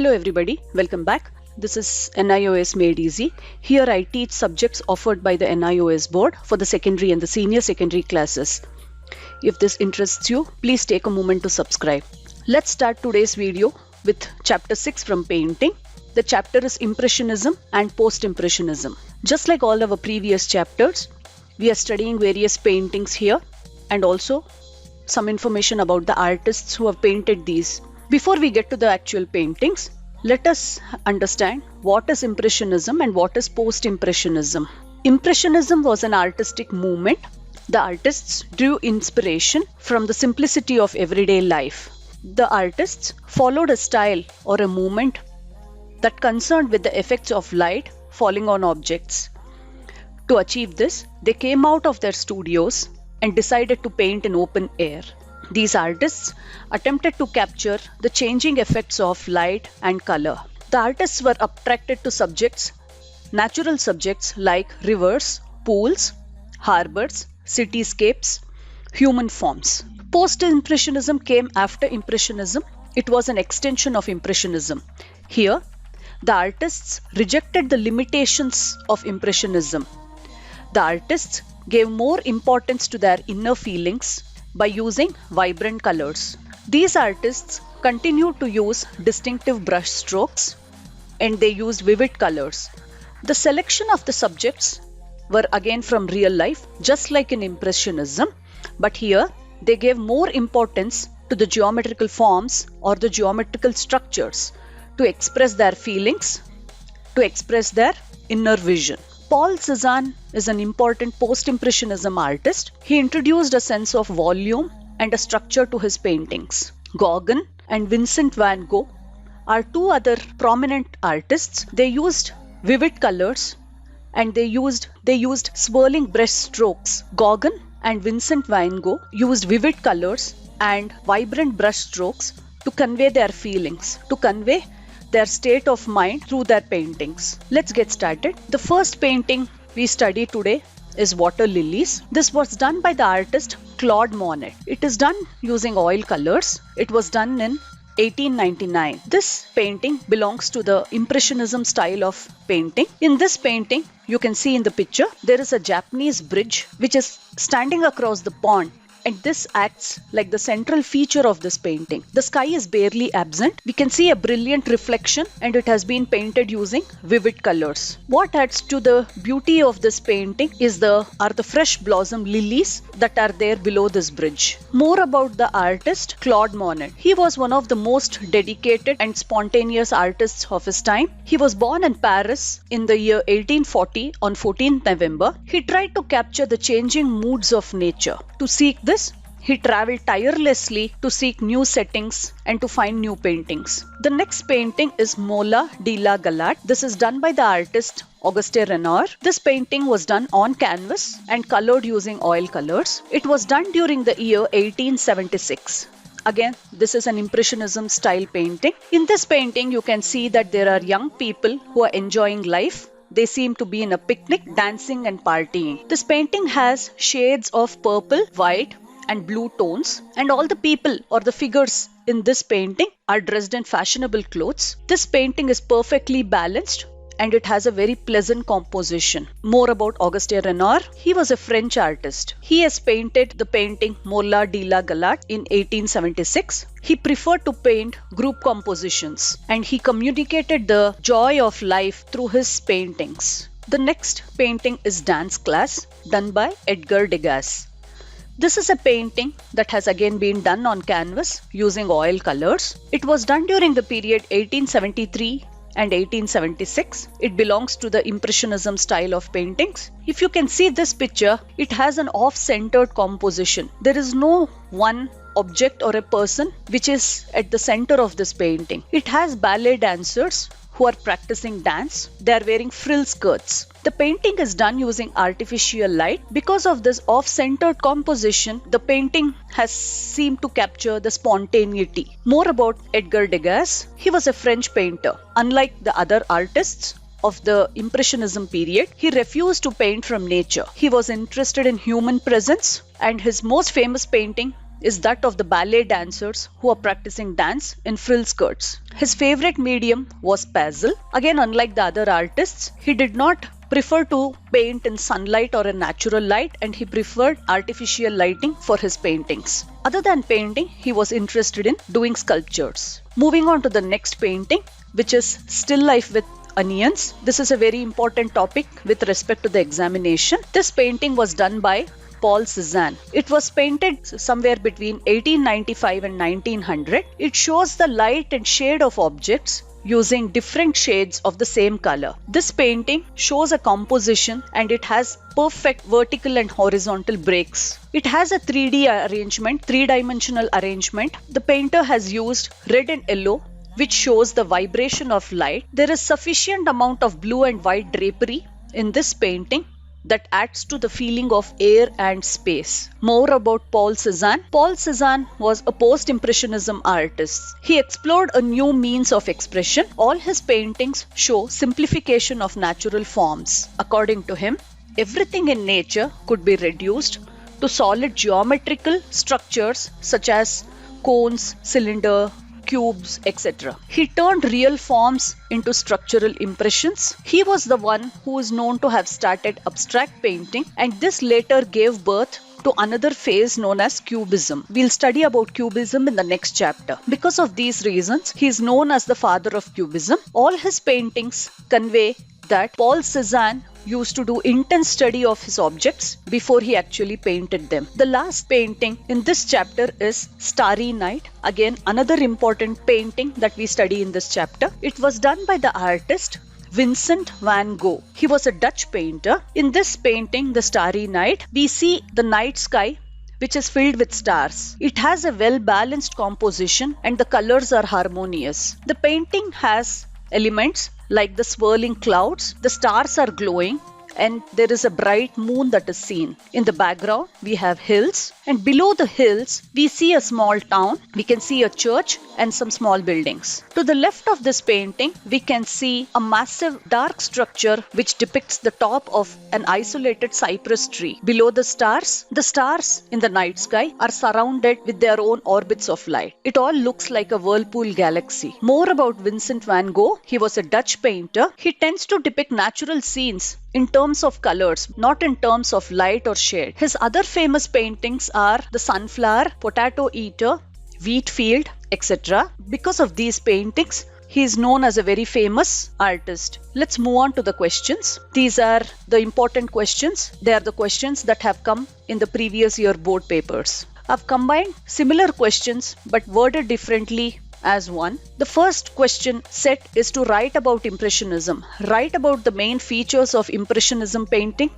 Hello everybody, welcome back. This is NIOS Made Easy. Here I teach subjects offered by the NIOS board for the secondary and the senior secondary classes. If this interests you, please take a moment to subscribe. Let's start today's video with chapter 6 from painting. The chapter is Impressionism and Post-Impressionism. Just like all our previous chapters, we are studying various paintings here and also some information about the artists who have painted these. Before we get to the actual paintings, let us understand what is Impressionism and what is Post-Impressionism. Impressionism was an artistic movement. The artists drew inspiration from the simplicity of everyday life. The artists followed a style or a movement that concerned with the effects of light falling on objects. To achieve this, they came out of their studios and decided to paint in open air. These artists attempted to capture the changing effects of light and color. The artists were attracted to subjects, natural subjects like rivers, pools, harbors, cityscapes, human forms. Post-Impressionism came after Impressionism. It was an extension of Impressionism. Here, the artists rejected the limitations of Impressionism. The artists gave more importance to their inner feelings by using vibrant colors. These artists continued to use distinctive brush strokes and they used vivid colors. The selection of the subjects were again from real life, just like in Impressionism, but here they gave more importance to the geometrical forms or the geometrical structures to express their feelings, to express their inner vision. Paul Cézanne is an important post-impressionism artist. He introduced a sense of volume and a structure to his paintings. Gauguin and Vincent van Gogh are two other prominent artists. They used vivid colors and they used swirling brush strokes. Gauguin and Vincent van Gogh used vivid colors and vibrant brush strokes to convey their feelings, to convey their state of mind through their paintings. Let's get started. The first painting we study today is Water Lilies. This was done by the artist Claude Monet. It is done using oil colors. It was done in 1899. This painting belongs to the Impressionism style of painting. In this painting, you can see in the picture, there is a Japanese bridge which is standing across the pond. And this acts like the central feature of this painting. The sky is barely absent. We can see a brilliant reflection and it has been painted using vivid colors. What adds to the beauty of this painting are the fresh blossom lilies that are there below this bridge. More about the artist Claude Monet. He was one of the most dedicated and spontaneous artists of his time. He was born in Paris in the year 1840 on 14th November. He tried to capture the changing moods of nature. To seek this, he traveled tirelessly to seek new settings and to find new paintings. The next painting is Mola de la Galette. This is done by the artist Auguste Renoir. This painting was done on canvas and colored using oil colors. It was done during the year 1876. Again, this is an Impressionism style painting. In this painting, you can see that there are young people who are enjoying life. They seem to be in a picnic, dancing and partying. This painting has shades of purple, white and blue tones, and all the people or the figures in this painting are dressed in fashionable clothes. This painting is perfectly balanced and it has a very pleasant composition. More about Auguste Renoir. He was a French artist. He has painted the painting Mola de la Galette in 1876. He preferred to paint group compositions and he communicated the joy of life through his paintings. The next painting is Dance Class, done by Edgar Degas. This is a painting that has again been done on canvas using oil colors. It was done during the period 1873 and 1876. It belongs to the Impressionism style of paintings. If you can see this picture, it has an off-centered composition. There is no one object or a person which is at the center of this painting. It has ballet dancers who are practicing dance. They are wearing frill skirts. The painting is done using artificial light. Because of this off-centered composition, the painting has seemed to capture the spontaneity. More about Edgar Degas. He was a French painter. Unlike the other artists of the Impressionism period, he refused to paint from nature. He was interested in human presence, and his most famous painting is that of the ballet dancers who are practicing dance in frill skirts. His favorite medium was pastel. Again, unlike the other artists, he did not prefer to paint in sunlight or a natural light, and he preferred artificial lighting for his paintings. Other than painting, he was interested in doing sculptures. Moving on to the next painting, which is Still Life with Onions. This is a very important topic with respect to the examination. This painting was done by Paul Cézanne. It was painted somewhere between 1895 and 1900. It shows the light and shade of objects using different shades of the same color. This painting shows a composition and it has perfect vertical and horizontal breaks. It has a 3D arrangement, three-dimensional arrangement. The painter has used red and yellow, which shows the vibration of light. There is sufficient amount of blue and white drapery in this painting that adds to the feeling of air and space. More about Paul Cézanne. Paul Cézanne was a post-impressionism artist. He explored a new means of expression. All his paintings show simplification of natural forms. According to him, everything in nature could be reduced to solid geometrical structures such as cones, cylinder, cubes, etc. He turned real forms into structural impressions. He was the one who is known to have started abstract painting, and this later gave birth to another phase known as Cubism. We'll study about Cubism in the next chapter. Because of these reasons, he is known as the father of Cubism. All his paintings convey that Paul Cézanne used to do intense study of his objects before he actually painted them. The last painting in this chapter is Starry Night. Again, another important painting that we study in this chapter. It was done by the artist Vincent van Gogh. He was a Dutch painter. In this painting, The Starry Night, we see the night sky which is filled with stars. It has a well-balanced composition and the colors are harmonious. The painting has elements like the swirling clouds, the stars are glowing, and there is a bright moon that is seen. In the background, we have hills, and below the hills, we see a small town. We can see a church and some small buildings. To the left of this painting, we can see a massive dark structure which depicts the top of an isolated cypress tree. Below the stars in the night sky are surrounded with their own orbits of light. It all looks like a whirlpool galaxy. More about Vincent van Gogh. He was a Dutch painter. He tends to depict natural scenes in terms of colors, not in terms of light or shade. His other famous paintings are the sunflower, potato eater, wheat field, etc. Because of these paintings, he is known as a very famous artist. Let's move on to the questions. These are the important questions. They are the questions that have come in the previous year board papers. I've combined similar questions but worded differently as one. The first question set is to write about Impressionism. Write about the main features of Impressionism painting.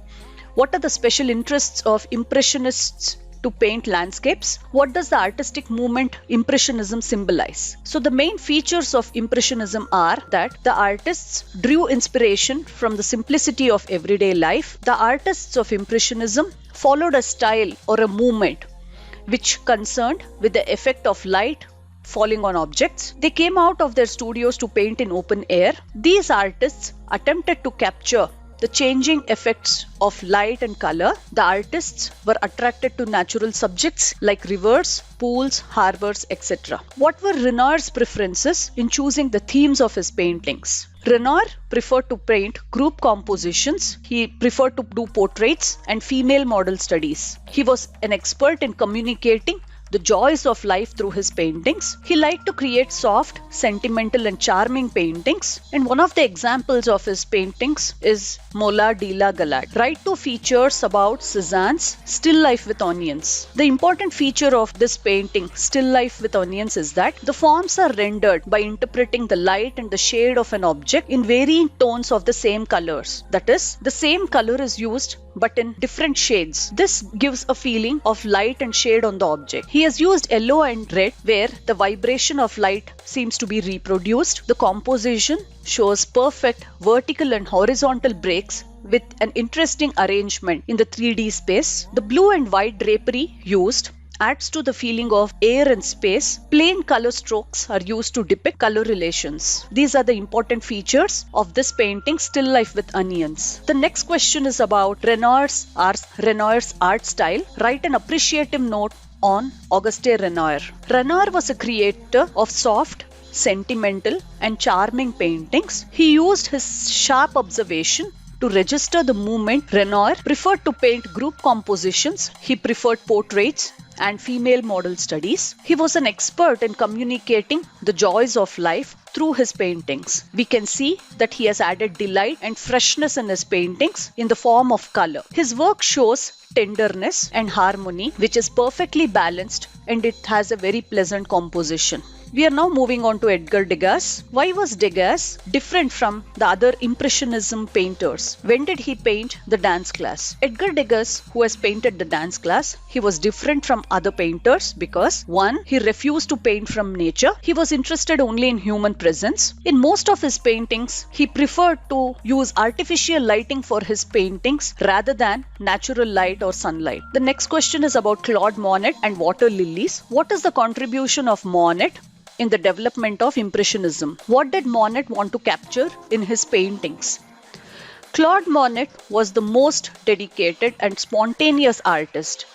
What are the special interests of Impressionists to paint landscapes? What does the artistic movement Impressionism symbolize? So the main features of Impressionism are that the artists drew inspiration from the simplicity of everyday life. The artists of Impressionism followed a style or a movement which concerned with the effect of light falling on objects. They came out of their studios to paint in open air. These artists attempted to capture the changing effects of light and color. The artists were attracted to natural subjects like rivers, pools, harbors, etc. What were Renoir's preferences in choosing the themes of his paintings? Renoir preferred to paint group compositions. He preferred to do portraits and female model studies. He was an expert in communicating the joys of life through his paintings. He liked to create soft, sentimental and charming paintings, and one of the examples of his paintings is Mola de la Galette. Write two features about Cézanne's Still Life with Onions. The important feature of this painting, Still Life with Onions, is that the forms are rendered by interpreting the light and the shade of an object in varying tones of the same colors. That is, the same color is used but in different shades. This gives a feeling of light and shade on the object. He has used yellow and red where the vibration of light seems to be reproduced. The composition shows perfect vertical and horizontal breaks with an interesting arrangement in the 3D space. The blue and white drapery used adds to the feeling of air and space. Plain color strokes are used to depict color relations. These are the important features of this painting, Still Life with Onions. The next question is about Renoir's art style. Write an appreciative note on Auguste Renoir. Renoir was a creator of soft, sentimental, and charming paintings. He used his sharp observation to register the movement. Renoir preferred to paint group compositions. He preferred portraits and female model studies. He was an expert in communicating the joys of life through his paintings. We can see that he has added delight and freshness in his paintings in the form of color. His work shows tenderness and harmony, which is perfectly balanced, and it has a very pleasant composition. We are now moving on to Edgar Degas. Why was Degas different from the other Impressionism painters? When did he paint the dance class? Edgar Degas, who has painted the dance class, he was different from other painters because 1. He refused to paint from nature. He was interested only in human presence. In most of his paintings, he preferred to use artificial lighting for his paintings rather than natural light or sunlight. The next question is about Claude Monet and water lilies. What is the contribution of Monet in the development of Impressionism? What did Monet want to capture in his paintings? Claude Monet was the most dedicated and spontaneous artist.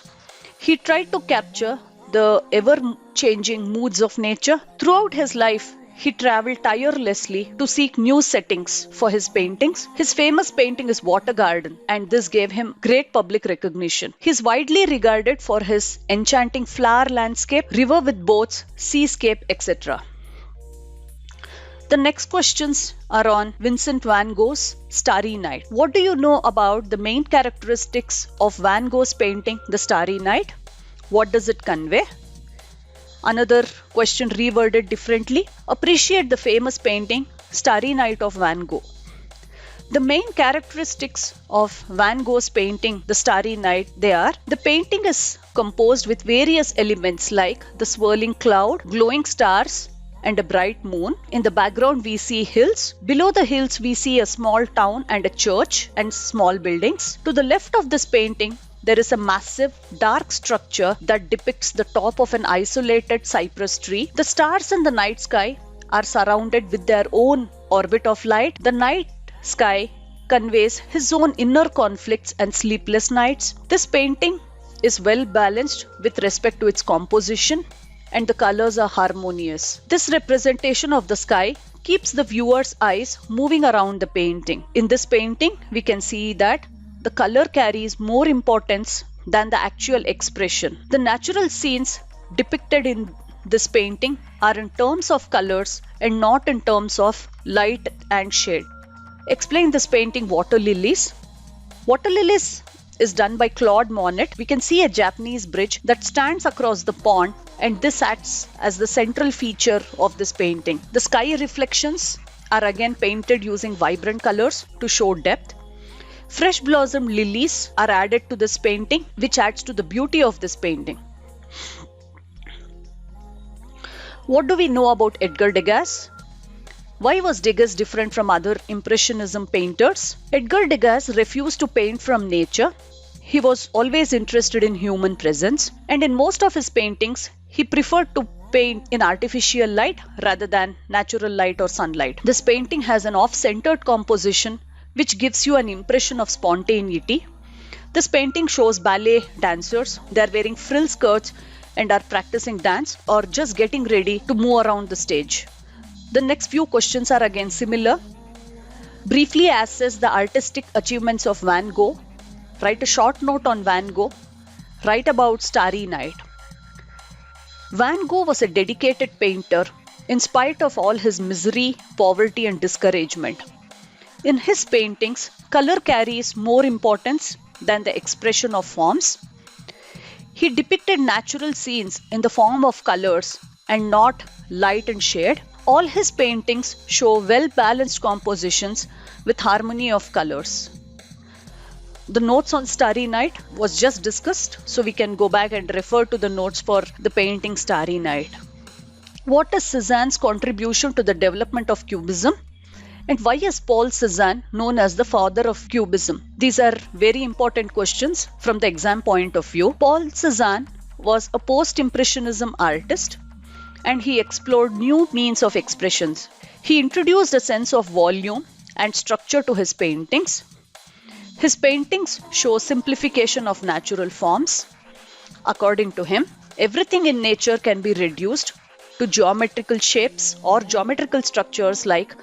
He tried to capture the ever-changing moods of nature. Throughout his life, he traveled tirelessly to seek new settings for his paintings. His famous painting is Water Garden, and this gave him great public recognition. He is widely regarded for his enchanting flower landscape, river with boats, seascape, etc. The next questions are on Vincent van Gogh's Starry Night. What do you know about the main characteristics of Van Gogh's painting, The Starry Night? What does it convey? Another question reworded differently. Appreciate the famous painting Starry Night of Van Gogh. The main characteristics of Van Gogh's painting The Starry Night, they are: the painting is composed with various elements like the swirling cloud, glowing stars, and a bright moon. In the background we see hills. Below the hills we see a small town and a church and small buildings. To the left of this painting, there is a massive dark structure that depicts the top of an isolated cypress tree. The stars in the night sky are surrounded with their own orbit of light. The night sky conveys his own inner conflicts and sleepless nights. This painting is well balanced with respect to its composition, and the colors are harmonious. This representation of the sky keeps the viewer's eyes moving around the painting. In this painting, we can see that the color carries more importance than the actual expression. The natural scenes depicted in this painting are in terms of colors and not in terms of light and shade. Explain this painting, Water Lilies. Water Lilies is done by Claude Monet. We can see a Japanese bridge that stands across the pond, and this acts as the central feature of this painting. The sky reflections are again painted using vibrant colors to show depth. Fresh blossom lilies are added to this painting, which adds to the beauty of this painting. What do we know about Edgar Degas? Why was Degas different from other Impressionism painters? Edgar Degas refused to paint from nature. He was always interested in human presence, and in most of his paintings, he preferred to paint in artificial light rather than natural light or sunlight. This painting has an off-centered composition which gives you an impression of spontaneity. This painting shows ballet dancers. They are wearing frill skirts and are practicing dance or just getting ready to move around the stage. The next few questions are again similar. Briefly assess the artistic achievements of Van Gogh. Write a short note on Van Gogh. Write about Starry Night. Van Gogh was a dedicated painter in spite of all his misery, poverty, and discouragement. In his paintings, color carries more importance than the expression of forms. He depicted natural scenes in the form of colors and not light and shade. All his paintings show well-balanced compositions with harmony of colors. The notes on Starry Night was just discussed, so we can go back and refer to the notes for the painting Starry Night. What is Cézanne's contribution to the development of Cubism? And why is Paul Cézanne known as the father of Cubism? These are very important questions from the exam point of view. Paul Cézanne was a post-impressionism artist, and he explored new means of expressions. He introduced a sense of volume and structure to his paintings. His paintings show simplification of natural forms. According to him, Everything in nature can be reduced to geometrical shapes or geometrical structures like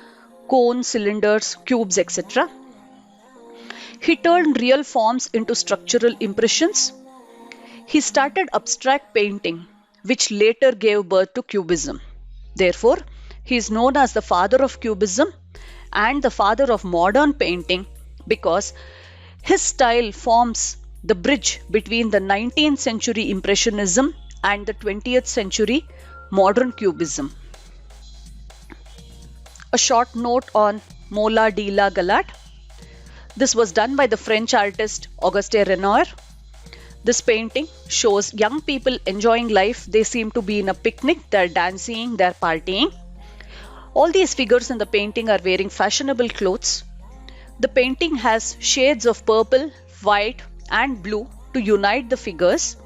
cones, cylinders, cubes, etc. He turned real forms into structural impressions. He started abstract painting, which later gave birth to Cubism. Therefore, he is known as the father of Cubism and the father of modern painting because his style forms the bridge between the 19th century Impressionism and the 20th century modern Cubism. A short note on Mola de la Galette. This was done by the French artist Auguste Renoir. This painting shows young people enjoying life. They seem to be in a picnic, they're dancing, they're partying. All these figures in the painting are wearing fashionable clothes. The painting has shades of purple, white, and blue to unite the figures.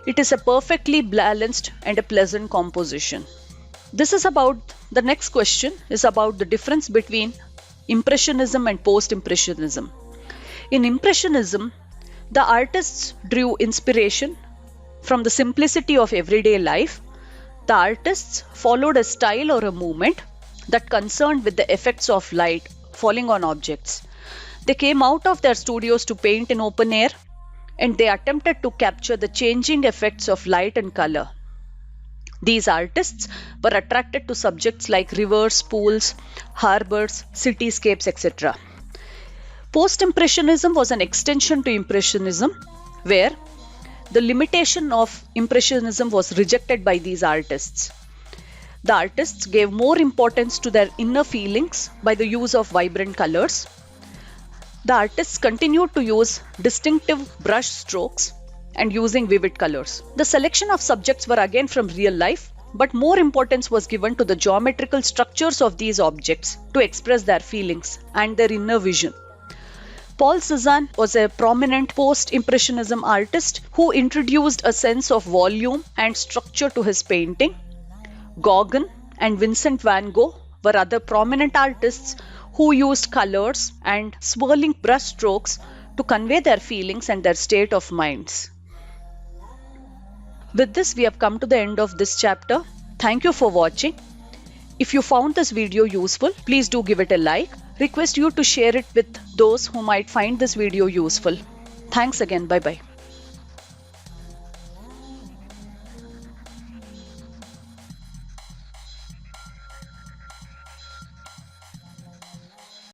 It is a perfectly balanced and a pleasant composition. The next question is about the difference between Impressionism and Post-Impressionism. In Impressionism, the artists drew inspiration from the simplicity of everyday life. The artists followed a style or a movement that concerned with the effects of light falling on objects. They came out of their studios to paint in open air, and they attempted to capture the changing effects of light and color. These artists were attracted to subjects like rivers, pools, harbors, cityscapes, etc. Post-Impressionism was an extension to Impressionism, where the limitation of Impressionism was rejected by these artists. The artists gave more importance to their inner feelings by the use of vibrant colors. The artists continued to use distinctive brush strokes and using vivid colors. The selection of subjects were again from real life, but more importance was given to the geometrical structures of these objects to express their feelings and their inner vision. Paul Cézanne was a prominent post-impressionism artist who introduced a sense of volume and structure to his painting. Gauguin and Vincent van Gogh were other prominent artists who used colors and swirling brush strokes to convey their feelings and their state of minds. With this, we have come to the end of this chapter. Thank you for watching. If you found this video useful, please do give it a like. Request you to share it with those who might find this video useful. Thanks again. Bye-bye.